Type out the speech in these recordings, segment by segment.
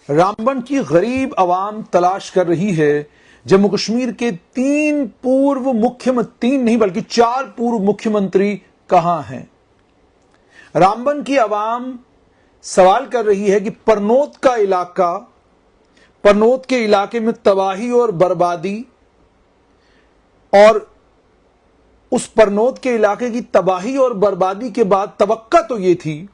रामबन की गरीब आवाम तलाश कर रही है जम्मू कश्मीर के तीन नहीं बल्कि 4 पूर्व मुख्यमंत्री कहां हैं। रामबन की आवाम सवाल कर रही है कि परनोत के इलाके में तबाही और बर्बादी, और उस परनोत के इलाके की तबाही और बर्बादी के बाद तवक्का तो यह थी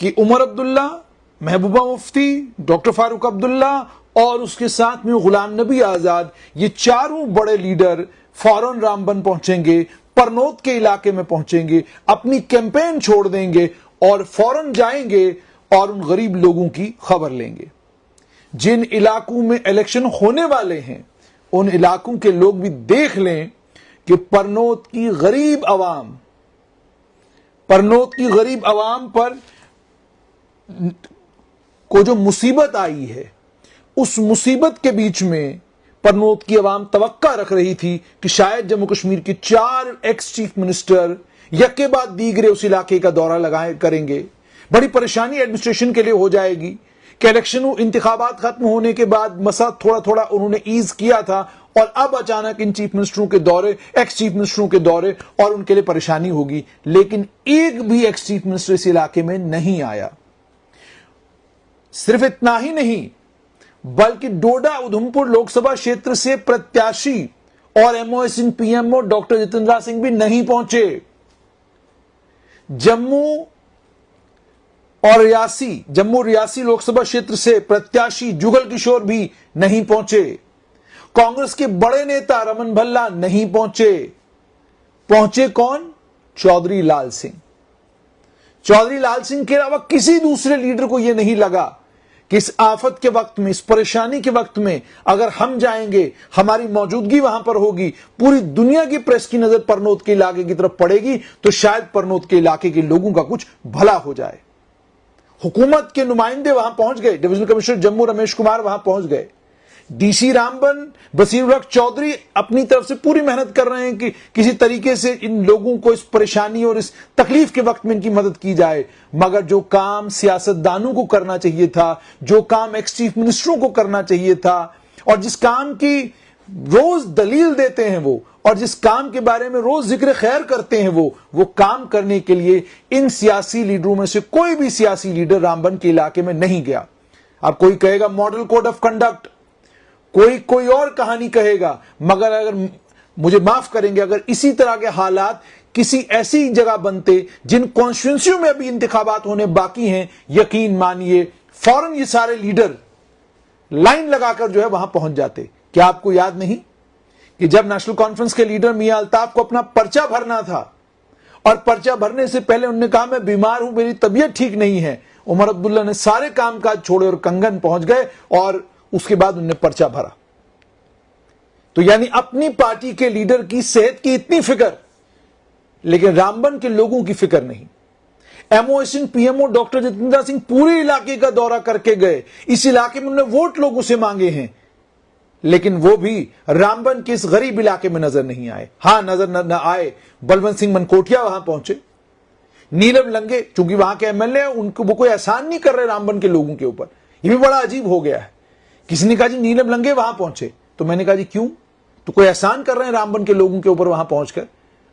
कि उमर अब्दुल्ला, महबूबा मुफ्ती, डॉक्टर फारूक अब्दुल्ला और उसके साथ में गुलाम नबी आजाद, ये चारों बड़े लीडर फौरन रामबन पहुंचेंगे, परनोत के इलाके में पहुंचेंगे, अपनी कैंपेन छोड़ देंगे और फौरन जाएंगे और उन गरीब लोगों की खबर लेंगे। जिन इलाकों में इलेक्शन होने वाले हैं उन इलाकों के लोग भी देख लें कि परनोत की गरीब आवाम पर को जो मुसीबत आई है, उस मुसीबत के बीच में परनोत की आवाम तवक्का रख रही थी कि शायद जम्मू कश्मीर के 4 एक्स चीफ मिनिस्टर यके बाद दीगरे उस इलाके का दौरा करेंगे। बड़ी परेशानी एडमिनिस्ट्रेशन के लिए हो जाएगी कि इलेक्शन इंतखाबात खत्म होने के बाद मसला थोड़ा थोड़ा उन्होंने ईज किया था और अब अचानक इन चीफ मिनिस्टरों के दौरे, एक्स चीफ मिनिस्टरों के दौरे, और उनके लिए परेशानी होगी। लेकिन एक भी एक्स चीफ मिनिस्टर इस इलाके में नहीं आया। सिर्फ इतना ही नहीं, बल्कि डोडा उधमपुर लोकसभा क्षेत्र से प्रत्याशी और MOS PMO doctor Jitendra Singh भी नहीं पहुंचे। जम्मू रियासी लोकसभा क्षेत्र से प्रत्याशी जुगल किशोर भी नहीं पहुंचे। कांग्रेस के बड़े नेता रमन भल्ला नहीं पहुंचे। पहुंचे कौन? चौधरी लाल सिंह के अलावा किसी दूसरे लीडर को यह नहीं लगा कि इस आफत के वक्त में, इस परेशानी के वक्त में अगर हम जाएंगे, हमारी मौजूदगी वहां पर होगी, पूरी दुनिया की प्रेस की नजर परनोत के इलाके की तरफ पड़ेगी, तो शायद परनोत के इलाके के लोगों का कुछ भला हो जाए। हुकूमत के नुमाइंदे वहां पहुंच गए, डिविजनल कमिश्नर जम्मू रमेश कुमार वहां पहुंच गए, डीसी रामबन बसीर उल हक चौधरी अपनी तरफ से पूरी मेहनत कर रहे हैं कि किसी तरीके से इन लोगों को इस परेशानी और इस तकलीफ के वक्त में इनकी मदद की जाए। मगर जो काम सियासतदानों को करना चाहिए था, जो काम एक्स चीफ मिनिस्टरों को करना चाहिए था, और जिस काम की रोज दलील देते हैं वो, और जिस काम के बारे में रोज जिक्र खैर करते हैं वो काम करने के लिए इन सियासी लीडरों में से कोई भी सियासी लीडर रामबन के इलाके में नहीं गया। अब कोई कहेगा मॉडल कोड ऑफ कंडक्ट, कोई और कहानी कहेगा, मगर अगर मुझे माफ करेंगे, अगर इसी तरह के हालात किसी ऐसी जगह बनते जिन कॉन्स्टिट्यूंसियों में अभी इंतखाबात होने बाकी हैं, यकीन मानिए फौरन ये सारे लीडर लाइन लगाकर जो है वहां पहुंच जाते। क्या आपको याद नहीं कि जब नेशनल कॉन्फ्रेंस के लीडर मियां अल्ताफ को अपना पर्चा भरना था और पर्चा भरने से पहले उन्होंने कहा मैं बीमार हूं, मेरी तबीयत ठीक नहीं है, उमर अब्दुल्ला ने सारे कामकाज छोड़े और कंगन पहुंच गए और उसके बाद उन्होंने पर्चा भरा। तो यानी अपनी पार्टी के लीडर की सेहत की इतनी फिक्र, लेकिन रामबन के लोगों की फिक्र नहीं। MOS PMO doctor Jitendra Singh पूरे इलाके का दौरा करके गए, इस इलाके में उन्होंने वोट लोगों से मांगे हैं, लेकिन वो भी रामबन के इस गरीब इलाके में नजर नहीं आए। हां, नजर न आए, बलवंत सिंह मनकोटिया वहां पहुंचे, नीलम लंगे चूंकि वहां के एमएलए, उनको वो कोई एहसान नहीं कर रहे रामबन के लोगों के ऊपर। ये भी बड़ा अजीब हो गया है। किसी ने कहा जी नीलम लंगे वहां पहुंचे, तो मैंने कहा जी क्यों? तो कोई एहसान कर रहे हैं रामबन के लोगों के ऊपर वहां पहुंचकर?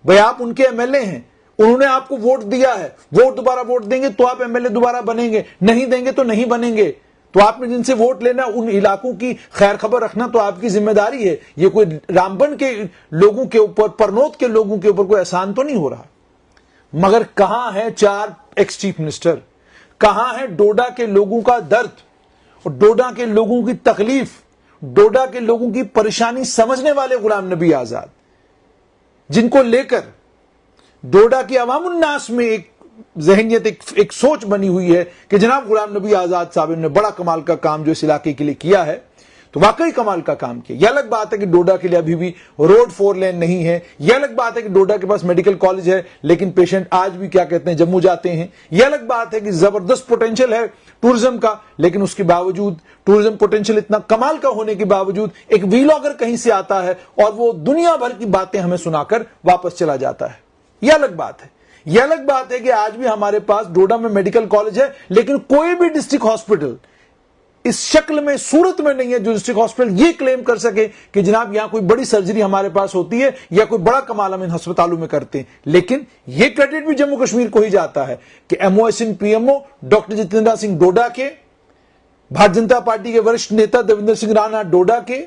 भाई आप उनके एमएलए हैं, उन्होंने आपको वोट दिया है, दोबारा वोट देंगे तो आप एमएलए दोबारा बनेंगे, नहीं देंगे तो नहीं बनेंगे। तो आपने जिनसे वोट लेना, उन इलाकों की खैर खबर रखना तो आपकी जिम्मेदारी है। ये कोई रामबन के लोगों के ऊपर, परनोत के लोगों के ऊपर कोई एहसान तो नहीं हो रहा। मगर कहां है 4 एक्स चीफ मिनिस्टर? कहां है डोडा के लोगों का दर्द और डोडा के लोगों की तकलीफ, डोडा के लोगों की परेशानी समझने वाले गुलाम नबी आजाद, जिनको लेकर डोडा की अवाम उन्नास में एक जहनियत, एक सोच बनी हुई है कि जनाब गुलाम नबी आजाद साहब ने बड़ा कमाल का काम जो इस इलाके के लिए किया है, तो वाकई कमाल का काम किया। यह अलग बात है कि डोडा के लिए अभी भी रोड 4 लेन नहीं है। यह अलग बात है कि डोडा के पास मेडिकल कॉलेज है, लेकिन पेशेंट आज भी क्या कहते हैं जम्मू जाते हैं। यह अलग बात है कि जबरदस्त पोटेंशियल है टूरिज्म का, लेकिन उसके बावजूद, टूरिज्म पोटेंशियल इतना कमाल का होने के बावजूद, एक व्लॉगर कहीं से आता है और वो दुनिया भर की बातें हमें सुनाकर वापस चला जाता है। यह अलग बात है। यह अलग बात है कि आज भी हमारे पास डोडा में मेडिकल कॉलेज है, लेकिन कोई भी डिस्ट्रिक्ट हॉस्पिटल इस शक्ल में, सूरत में नहीं है जो डिस्ट्रिक्ट हॉस्पिटल ये क्लेम कर सके कि जनाब यहां कोई बड़ी सर्जरी हमारे पास होती है या कोई बड़ा कमाल हम इन अस्पतालों में करते हैं। लेकिन यह क्रेडिट भी जम्मू कश्मीर को ही जाता है कि एमओएसएन पीएमओ डॉक्टर जितेंद्र सिंह डोडा के, भारतीय जनता पार्टी के वरिष्ठ नेता देवेंद्र सिंह राणा डोडा के,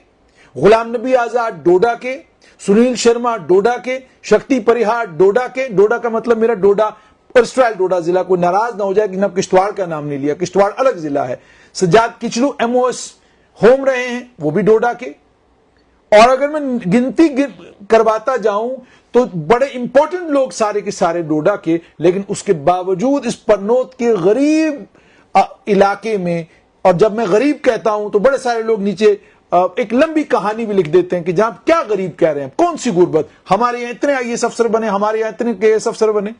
गुलाम नबी आजाद डोडा के, सुनील शर्मा डोडा के, शक्ति परिहार डोडा के। डोडा का मतलब मेरा डोडा अर्स्ट्रायल डोडा जिला, कोई नाराज ना हो जाए कि जनाब किश्तवाड़ का नाम नहीं लिया, किश्तवाड़ अलग जिला है। सज्जाद किचलू एमओएस होम रहे हैं, वो भी डोडा के। और अगर मैं गिनती करवाता जाऊं तो बड़े इंपॉर्टेंट लोग सारे के सारे डोडा के, लेकिन उसके बावजूद इस पन्नौत के गरीब इलाके में, और जब मैं गरीब कहता हूं तो बड़े सारे लोग नीचे एक लंबी कहानी भी लिख देते हैं कि जहां क्या गरीब कह रहे हैं, कौन सी गुर्बत, हमारे यहां इतने आईएएस अफसर बने, हमारे यहां इतने केएस अफसर बने।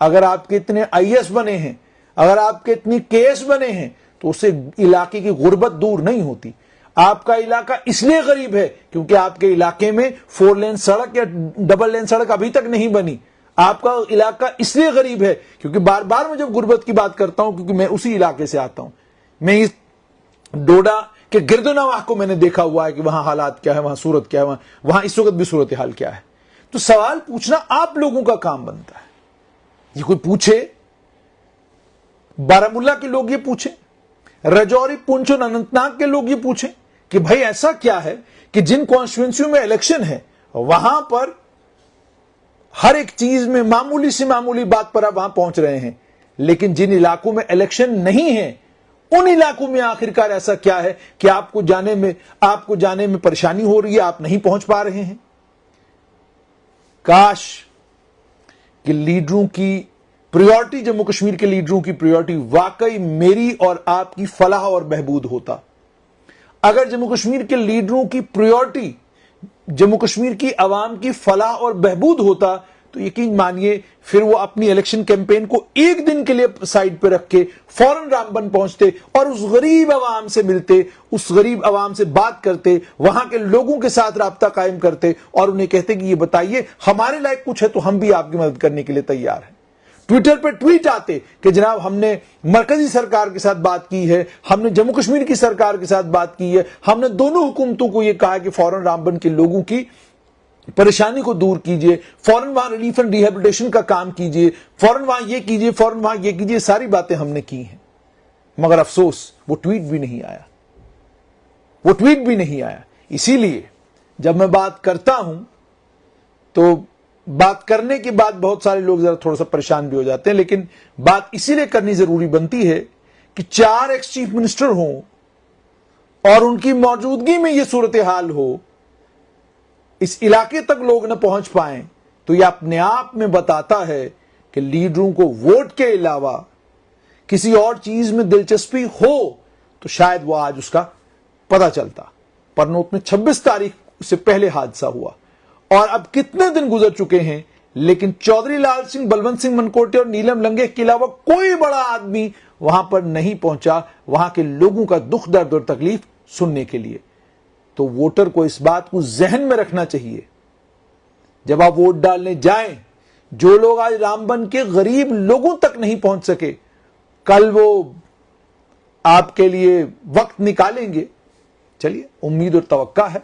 अगर आपके इतने आईएएस बने हैं, अगर आपके इतनी केएस बने हैं, तो उससे इलाके की गुर्बत दूर नहीं होती। आपका इलाका इसलिए गरीब है क्योंकि आपके इलाके में 4 लेन सड़क या डबल लेन सड़क अभी तक नहीं बनी। आपका इलाका इसलिए गरीब है क्योंकि बार बार मैं जब गुर्बत की बात करता हूं, क्योंकि मैं उसी इलाके से आता हूं, मैं इस डोडा के गिरदोनवाह को मैंने देखा हुआ है कि वहां हालात क्या है, वहां सूरत क्या है, वहां इस वक्त भी सूरत हाल क्या है। तो सवाल पूछना आप लोगों का काम बनता है। ये कोई पूछे, बारामूला के लोग ये पूछे, राजौरी, पुंछ और अनंतनाग के लोग ये पूछें कि भाई ऐसा क्या है कि जिन कॉन्स्टिट्यूंसियों में इलेक्शन है वहां पर हर एक चीज में मामूली से मामूली बात पर आप वहां पहुंच रहे हैं, लेकिन जिन इलाकों में इलेक्शन नहीं है उन इलाकों में आखिरकार ऐसा क्या है कि आपको जाने में परेशानी हो रही है, आप नहीं पहुंच पा रहे हैं। काश कि लीडरों की प्रायोरिटी, जम्मू कश्मीर के लीडरों की प्रायोरिटी वाकई मेरी और आपकी फलाह और बहबूद होता। अगर जम्मू कश्मीर के लीडरों की प्रायोरिटी जम्मू कश्मीर की आवाम की फलाह और बहबूद होता, तो यकीन मानिए फिर वो अपनी इलेक्शन कैंपेन को एक दिन के लिए साइड पे रख के फौरन रामबन पहुंचते और उस गरीब आवाम से मिलते, उस गरीब आवाम से बात करते, वहां के लोगों के साथ राब्ता कायम करते और उन्हें कहते कि ये बताइए हमारे लायक कुछ है तो हम भी आपकी मदद करने के लिए तैयार हैं। ट्विटर पे ट्वीट आते कि जनाब हमने मरकजी सरकार के साथ बात की है, हमने जम्मू कश्मीर की सरकार के साथ बात की है, हमने दोनों हुकूमतों को यह कहा कि फौरन रामबन के लोगों की परेशानी को दूर कीजिए, फौरन वहां रिलीफ एंड रिहेबिलिटेशन का काम कीजिए, फौरन वहां ये कीजिए, फौरन वहां ये कीजिए, सारी बातें हमने की हैं। मगर अफसोस वो ट्वीट भी नहीं आया, वो ट्वीट भी नहीं आया। इसीलिए जब मैं बात करता हूं तो बात करने के बाद बहुत सारे लोग जरा थोड़ा सा परेशान भी हो जाते हैं, लेकिन बात इसीलिए करनी जरूरी बनती है कि 4 एक्स चीफ मिनिस्टर हों और उनकी मौजूदगी में यह सूरत हाल हो, इस इलाके तक लोग न पहुंच पाए, तो यह अपने आप में बताता है कि लीडरों को वोट के अलावा किसी और चीज में दिलचस्पी हो तो शायद वह आज उसका पता चलता। परनौत में 26 तारीख से पहले हादसा हुआ और अब कितने दिन गुजर चुके हैं, लेकिन चौधरी लाल सिंह, बलवंत सिंह मनकोटे और नीलम लंगे के अलावा कोई बड़ा आदमी वहां पर नहीं पहुंचा वहां के लोगों का दुख, दर्द और तकलीफ सुनने के लिए। तो वोटर को इस बात को जहन में रखना चाहिए जब आप वोट डालने जाएं, जो लोग आज रामबन के गरीब लोगों तक नहीं पहुंच सके, कल वो आपके लिए वक्त निकालेंगे। चलिए, उम्मीद और तवक्का है